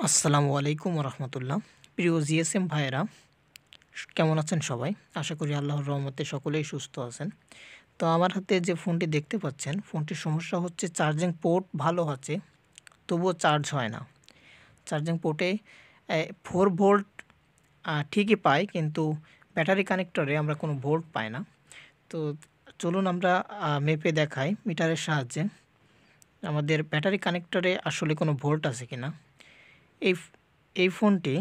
আসসালামু আলাইকুম রহমতুল্লাহ। প্রিয় জিএসএম ভাইয়েরা, কেমন আছেন সবাই? আশা করি আল্লাহর রহমতে সকলেই সুস্থ আছেন। তো আমার হাতে যে ফোনটি দেখতে পাচ্ছেন, ফোনটির সমস্যা হচ্ছে চার্জিং পোর্ট ভালো আছে, তবুও চার্জ হয় না। চার্জিং পোর্টে 4 ভোল্ট ঠিকই পাই, কিন্তু ব্যাটারি কানেক্টরে আমরা কোনো ভোল্ট পাই না। তো চলুন আমরা মেপে দেখাই মিটারের সাহায্যে আমাদের ব্যাটারি কানেক্টরে আসলে কোনো ভোল্ট আছে কিনা। এই এই ফোনটি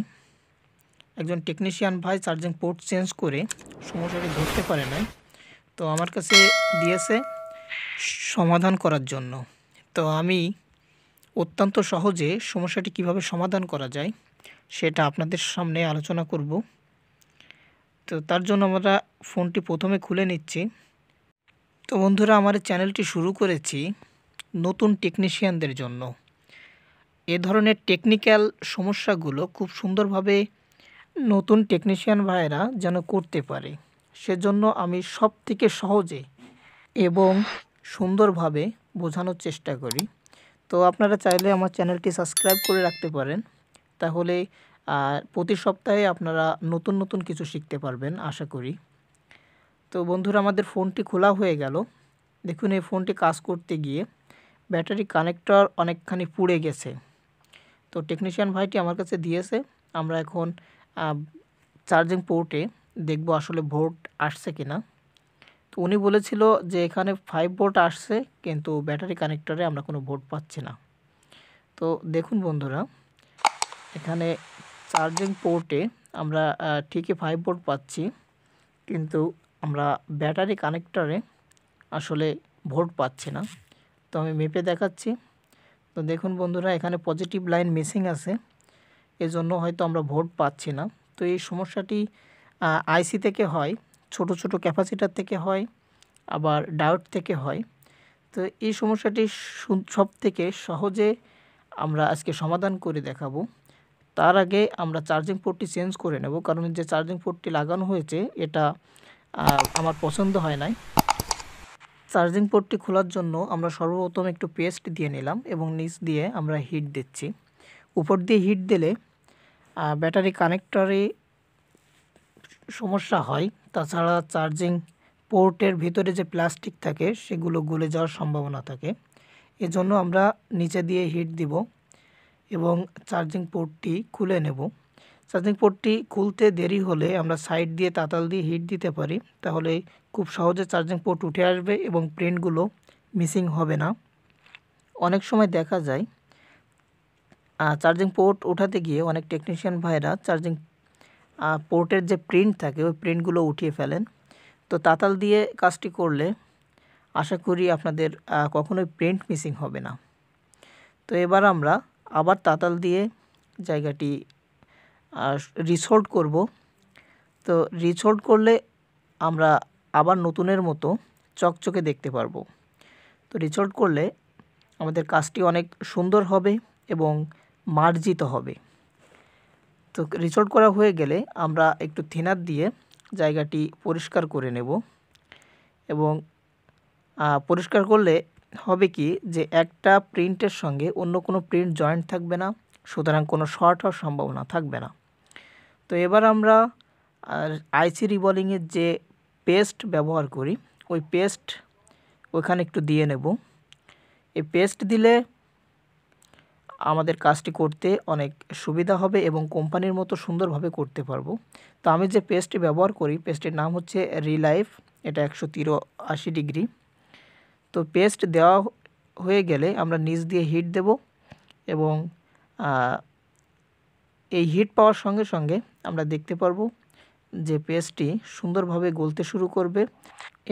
একজন টেকনিশিয়ান ভাই চার্জিং পোর্ট চেঞ্জ করে সমস্যাটি ধরতে পারে নাই, তো আমার কাছে দিয়েছে সমাধান করার জন্য। তো আমি অত্যন্ত সহজে সমস্যাটি কিভাবে সমাধান করা যায় সেটা আপনাদের সামনে আলোচনা করব। তো তার জন্য আমরা ফোনটি প্রথমে খুলে নিচ্ছি। তো বন্ধুরা, আমার এই চ্যানেলটি শুরু করেছি নতুন টেকনিশিয়ানদের জন্য। এ ধরনের টেকনিক্যাল সমস্যাগুলো খুব সুন্দরভাবে নতুন টেকনিশিয়ান ভাইয়েরা যেন করতে পারে, সেজন্য আমি সবথেকে সহজে এবং সুন্দরভাবে বোঝানোর চেষ্টা করি। তো আপনারা চাইলে আমার চ্যানেলটি সাবস্ক্রাইব করে রাখতে পারেন, তাহলে প্রতি সপ্তাহে আপনারা নতুন নতুন কিছু শিখতে পারবেন আশা করি। তো বন্ধুরা, আমাদের ফোনটি খোলা হয়ে গেল। দেখুন, এই ফোনটি কাজ করতে গিয়ে ব্যাটারি কানেক্টর অনেকখানি পুড়ে গেছে। তো টেকনিশিয়ান ভাইটি আমার কাছে দিয়েছে। আমরা এখন চার্জিং পোর্টে দেখব আসলে ভোল্ট আসছে কিনা। তো উনি বলেছিল যে এখানে 5 ভোল্ট আসছে, কিন্তু ব্যাটারি কানেক্টরে আমরা কোনো ভোল্ট পাচ্ছি না। তো দেখুন বন্ধুরা, এখানে চার্জিং পোর্টে আমরা ঠিকই 5 ভোল্ট পাচ্ছি, কিন্তু আমরা ব্যাটারি কানেক্টরে আসলে ভোল্ট পাচ্ছি না। তো আমি মেপে দেখাচ্ছি। তো দেখুন বন্ধুরা, এখানে পজিটিভ লাইন মিসিং আছে, এজন্য হয়তো আমরা ভোল্ট পাচ্ছি না। তো এই সমস্যাটি আইসি থেকে হয়, ছোট ছোট ক্যাপাসিটার থেকে হয়, আবার ডায়োড থেকে হয়। তো এই সমস্যাটি সবথেকে সহজে আমরা আজকে সমাধান করে দেখাবো। তার আগে আমরা চার্জিং পোর্টটি চেঞ্জ করে নেব, কারণ যে চার্জিং পোর্টটি লাগানো হয়েছে এটা আমার পছন্দ হয় নাই। চার্জিং পোর্টটি খোলার জন্য আমরা সর্বপ্রথম একটু পেস্ট দিয়ে নিলাম এবং নিচ দিয়ে আমরা হিট দিচ্ছি। উপর দিয়ে হিট দিলে ব্যাটারি কানেক্টরে সমস্যা হয়, তাছাড়া চার্জিং পোর্টের ভিতরে যে প্লাস্টিক থাকে সেগুলো গলে যাওয়ার সম্ভাবনা থাকে। এজন্য আমরা নিচে দিয়ে হিট দিব এবং চার্জিং পোর্টটি খুলে নেব। চার্জিং পোর্টটি খুলতে দেরি হলে আমরা সাইড দিয়ে তাতাল দিয়ে হিট দিতে পারি, তাহলে খুব সহজে চার্জিং পোর্ট উঠে আসবে এবং প্রিন্টগুলো মিসিং হবে না। অনেক সময় দেখা যায় চার্জিং পোর্ট ওঠাতে গিয়ে অনেক টেকনিশিয়ান ভাইরা চার্জিং পোর্টের যে প্রিন্ট থাকে ওই প্রিন্টগুলো উঠিয়ে ফেলেন। তো তাতাল দিয়ে কাজটি করলে আশা করি আপনাদের কখনোই প্রিন্ট মিসিং হবে না। তো এবার আমরা আবার তাতাল দিয়ে জায়গাটি রিসোল্ড করব। তো রিসোল্ড করলে আমরা আবার নতুনের মতো চকচকে দেখতে পারবো। তো রিসোল্ড করলে আমাদের কাজটি অনেক সুন্দর হবে এবং মার্জিত হবে। তো রিসোল্ড করা হয়ে গেলে আমরা একটু থিনার দিয়ে জায়গাটি পরিষ্কার করে নেব এবং পরিষ্কার করলে হবে কি যে একটা প্রিন্টের সঙ্গে অন্য কোনো প্রিন্ট জয়েন্ট থাকবে না, সুতরাং কোনো শর্ট হওয়ার সম্ভাবনা থাকবে না। তো এবার আমরা আইসি রিবলিংয়ের যে পেস্ট ব্যবহার করি ওই পেস্ট ওইখানে একটু দিয়ে নেব। এই পেস্ট দিলে আমাদের কাজটি করতে অনেক সুবিধা হবে এবং কোম্পানির মতো সুন্দরভাবে করতে পারবো। তো আমি যে পেস্টটি ব্যবহার করি পেস্টের নাম হচ্ছে রিলাইফ, এটা 183 ডিগ্রি। তো পেস্ট দেওয়া হয়ে গেলে আমরা নিচ দিয়ে হিট দেব এবং এই হিট পাওয়ার সঙ্গে সঙ্গে আমরা দেখতে পারবো যে পেস্টটি সুন্দরভাবে গলতে শুরু করবে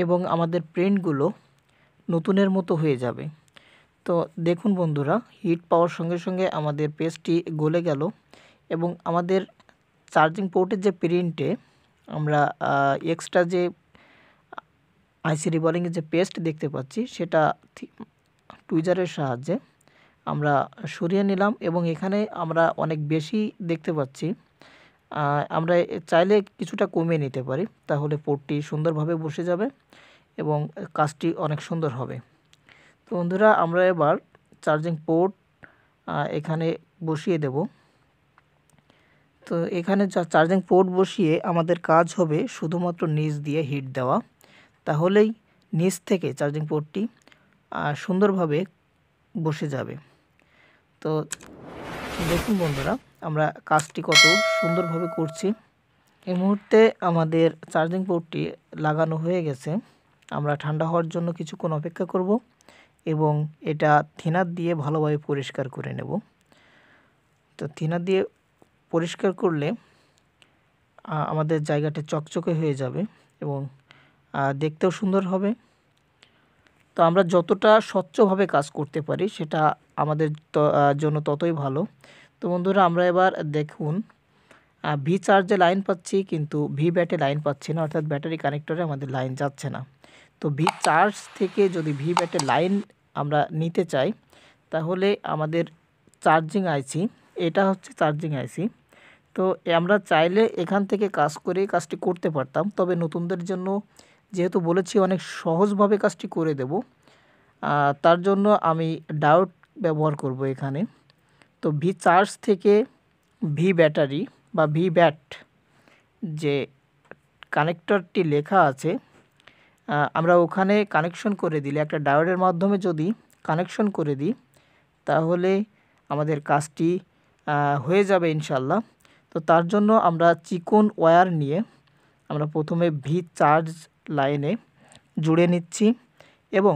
এবং আমাদের প্রিন্টগুলো নতুনের মতো হয়ে যাবে। তো দেখুন বন্ধুরা, হিট পাওয়ার সঙ্গে সঙ্গে আমাদের পেস্টটি গলে গেল এবং আমাদের চার্জিং পোর্টের যে প্রিন্টে আমরা এক্সট্রা যে আইসি রিবলিংয়ের যে পেস্ট দেখতে পাচ্ছি সেটা টুইজারের সাহায্যে আমরা সরিয়ে নিলাম এবং এখানে আমরা অনেক বেশি দেখতে পাচ্ছি। আমরা চাইলে কিছুটা কমিয়ে নিতে পারি, তাহলে পোর্টটি সুন্দরভাবে বসে যাবে এবং কাজটি অনেক সুন্দর হবে। তো বন্ধুরা, আমরা এবার চার্জিং পোর্ট এখানে বসিয়ে দেব। তো এখানে চার্জিং পোর্ট বসিয়ে আমাদের কাজ হবে শুধুমাত্র নিচ দিয়ে হিট দেওয়া, তাহলেই নিচ থেকে চার্জিং পোর্টটি সুন্দরভাবে বসে যাবে। তো দেখুন বন্ধুরা, আমরা কাজটি কত সুন্দরভাবে করছি। এই মুহূর্তে আমাদের চার্জিং পোর্টটি লাগানো হয়ে গেছে। আমরা ঠান্ডা হওয়ার জন্য কিছুক্ষণ অপেক্ষা করব এবং এটা থিনার দিয়ে ভালোভাবে পরিষ্কার করে নেব। তো থিনার দিয়ে পরিষ্কার করলে আমাদের জায়গাটা চকচকে হয়ে যাবে এবং দেখতেও সুন্দর হবে। তো আমরা যতটা স্বচ্ছভাবে কাজ করতে পারি সেটা আমাদের জন্য ততই ভালো। তো বন্ধুরা, আমরা এবার দেখুন ভি চার্জে লাইন পাচ্ছি কিন্তু ভি ব্যাটে লাইন পাচ্ছি না, অর্থাৎ ব্যাটারি কানেক্টরে আমাদের লাইন যাচ্ছে না। তো ভি চার্জ থেকে যদি ভি ব্যাটে লাইন আমরা নিতে চাই তাহলে আমাদের চার্জিং আইসি, এটা হচ্ছে চার্জিং আইসি। তো আমরা চাইলে এখান থেকে কাজ করে কাজটি করতে পারতাম, তবে নতুনদের জন্য যেহেতু বলেছি অনেক সহজভাবে কাজটি করে দেব, তার জন্য আমি ডায়োড ব্যবহার করব এখানে। তো ভি চার্জ থেকে ভি ব্যাটারি বা ভি ব্যাট যে কানেক্টরটি লেখা আছে, আমরা ওখানে কানেকশন করে দিলে, একটা ডায়োডের মাধ্যমে যদি কানেকশন করে দিই তাহলে আমাদের কাজটি হয়ে যাবে ইনশাল্লাহ। তো তার জন্য আমরা চিকন ওয়্যার নিয়ে আমরা প্রথমে ভি চার্জ লাইনে জুড়ে নিচ্ছি এবং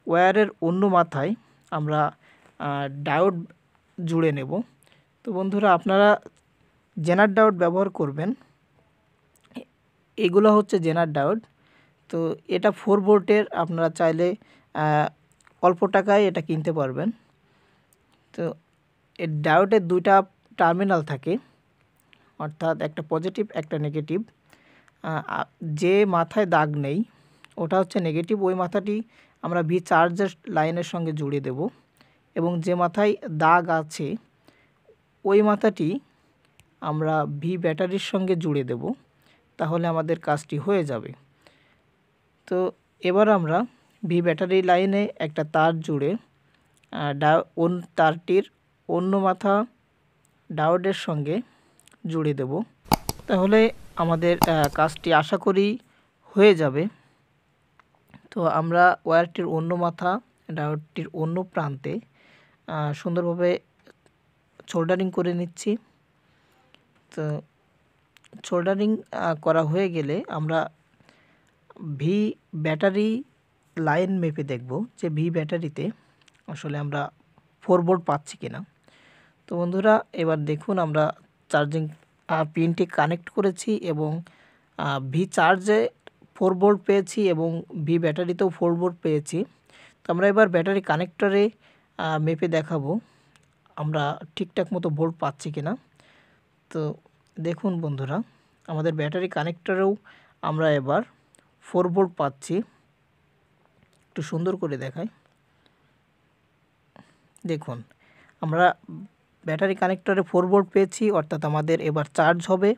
ওয়্যারের অন্য মাথায় আমরা ডায়োড জুড়ে নেব। তো বন্ধুরা, আপনারা জেনার ডায়োড ব্যবহার করবেন। এগুলো হচ্ছে জেনার ডায়োড। তো এটা 4 ভোল্টের, আপনারা চাইলে অল্প টাকায় এটা কিনতে পারবেন। তো এর ডায়োডের দুইটা টার্মিনাল থাকে, অর্থাৎ একটা পজিটিভ একটা নেগেটিভ। যে মাথায় দাগ নেই ওটা হচ্ছে নেগেটিভ, ওই মাথাটি আমরা ভি চার্জের লাইনের সঙ্গে জুড়ে দেব এবং যে মাথায় দাগ আছে ওই মাথাটি আমরা ভি ব্যাটারির সঙ্গে জুড়ে দেব, তাহলে আমাদের কাজটি হয়ে যাবে। তো এবার আমরা ভি ব্যাটারি লাইনে একটা তার জুড়ে তারটির অন্য মাথা ডায়োডের সঙ্গে জুড়ে দেব, তাহলে আমাদের কাজটি আশা করি হয়ে যাবে। তো আমরা ওয়্যারটির অন্য মাথা ডায়োডটির অন্য প্রান্তে সুন্দরভাবে সোল্ডারিং করে নিচ্ছি। তো সোল্ডারিং করা হয়ে গেলে আমরা ভি ব্যাটারি লাইন মেপে দেখব যে ভি ব্যাটারিতে আসলে আমরা 4 ভোল্ট পাচ্ছি কিনা। তো বন্ধুরা, এবার দেখুন আমরা চার্জিং পিনটি কানেক্ট করেছি এবং ভি চার্জে 4 ভোল্ট পেয়েছি এবং ভি ব্যাটারিতেও 4 ভোল্ট পেয়েছি। তো আমরা এবার ব্যাটারি কানেক্টরে মেপে দেখাবো আমরা ঠিকঠাক মতো ভোল্ট পাচ্ছি কিনা। তো দেখুন বন্ধুরা, আমাদের ব্যাটারি কানেক্টরেও আমরা এবার 4 ভোল্ট পাচ্ছি। একটু সুন্দর করে দেখাই। দেখুন, আমরা ব্যাটারি কানেক্টরে 4 ভোল্ট পেয়েছি, অর্থাৎ আমাদের এবার চার্জ হবে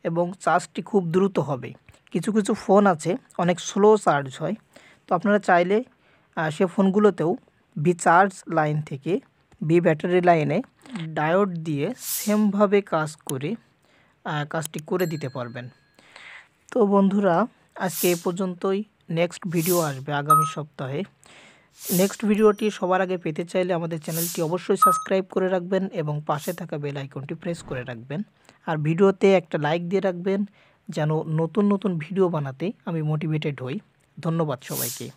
এবং চার্জটি খুব দ্রুত হবে। কিছু কিছু ফোন আছে অনেক স্লো চার্জ হয়, তো আপনারা চাইলে সে ফোনগুলোতেও ভি চার্জ লাইন থেকে ভি ব্যাটারি লাইনে ডায়োড দিয়ে সেমভাবে কাজ করে কাজটি করে দিতে পারবেন। তো বন্ধুরা, আজকে এ পর্যন্তই। নেক্সট ভিডিও আসবে আগামী সপ্তাহে। নেক্সট ভিডিওটি সবার আগে পেতে চাইলে আমাদের চ্যানেলটি অবশ্যই সাবস্ক্রাইব করে রাখবেন এবং পাশে থাকা বেল আইকনটি প্রেস করে রাখবেন। আর ভিডিওতে একটা লাইক দিয়ে রাখবেন যেন নতুন নতুন ভিডিও বানাতে আমি মোটিভেটেড হই। ধন্যবাদ সবাইকে।